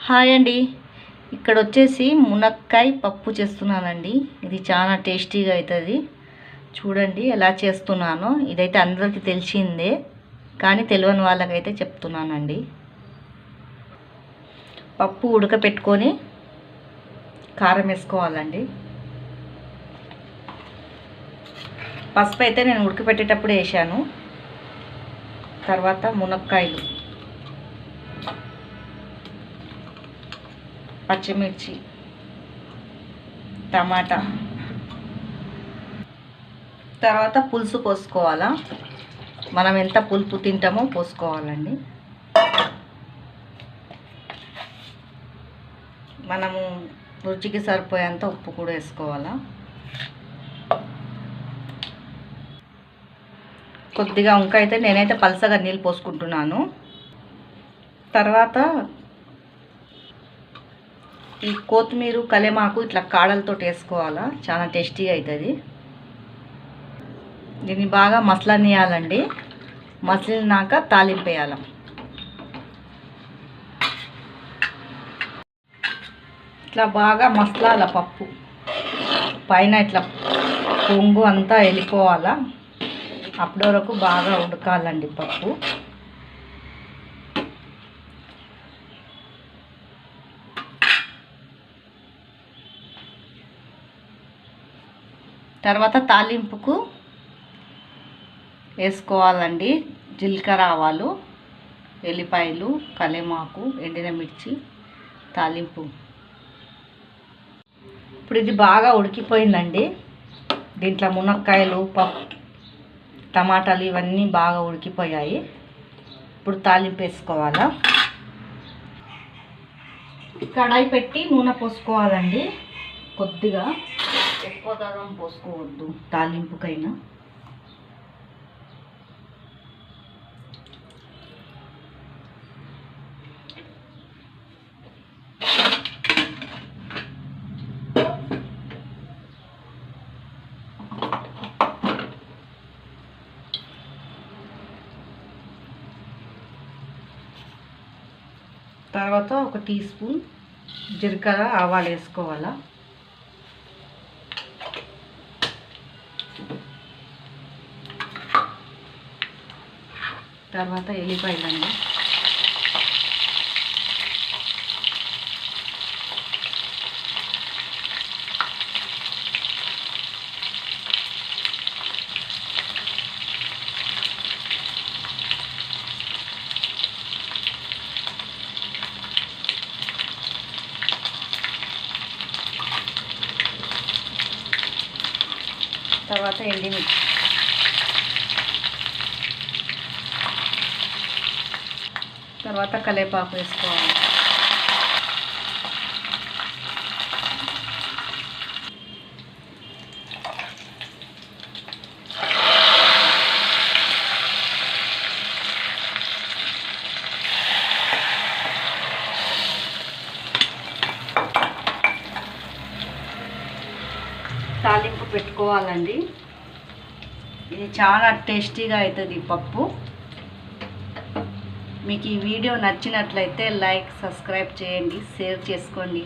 Hi అండి. ఇక్కడ వచ్చేసి మునక్కాయ పప్పు చేస్తున్నానండి. ఇది చాలా టేస్టీగా అవుతుంది. చూడండి ఎలా చేస్తున్నానో. ఇదైతే అందరికీ తెలిసిందే, కానీ తెలియని వాళ్ళకైతే చెప్తున్నానండి. పప్పు ఉడకపెట్టుకొని కారం వేసుకోవాలండి. పసుపు అయితే నేను ఉడకపెట్టేటప్పుడు వేసాను. తర్వాత మునక్కాయలు, పచ్చిమిర్చి, టమాటా, తర్వాత పులుసు పోసుకోవాలా. మనం ఎంత పులుపు తింటామో పోసుకోవాలండి. మనము రుచికి సరిపోయేంత ఉప్పు కూడా వేసుకోవాలా. కొద్దిగా అయితే నేనైతే పలసగా నీళ్ళు పోసుకుంటున్నాను. తర్వాత ఈ కొత్తిమీర, కలేమాకు ఇట్లా కాడలతో వేసుకోవాలా. చాలా టేస్టీగా అవుతుంది. దీన్ని బాగా మసలనియాలండి. మసలినాక తాలింపు వేయాలి. ఇట్లా బాగా మసలాల పప్పు పైన ఇట్లా పొంగు అంతా వెళ్ళిపోవాలా. అప్పటి వరకు బాగా ఉడకాలండి పప్పు. తర్వాత తాలింపుకు వేసుకోవాలండి. జీలకర్ర, ఆవాలు, ఎల్లిపాయలు, కలేమాకు, ఎండిన మిర్చి, తాలింపు. ఇప్పుడు ఇది బాగా ఉడికిపోయిందండి. దీంట్లో మునక్కాయలు, పప్పు, టమాటాలు ఇవన్నీ బాగా ఉడికిపోయాయి. ఇప్పుడు తాలింపు వేసుకోవాలా. కడాయి పెట్టి నూనె పోసుకోవాలండి. కొద్దిగా, ఎక్కువ కారం పోసుకోవద్దు తాలింపుకైనా. తర్వాత 1 టీ స్పూన్ జీలకర్ర, ఆవాలు వేసుకోవాలా. తర్వాత ఎల్లిపాయలండి. తర్వాత ఎండిమిర్చి, తర్వాత కలేపాకు వేసుకోవాలి. తాలింపు పెట్టుకోవాలండి. ఇది చాలా టేస్టీగా అవుతుంది పప్పు. మీకు ఈ వీడియో నచ్చినట్లయితే లైక్, సబ్స్క్రైబ్ చేయండి, షేర్ చేసుకోండి.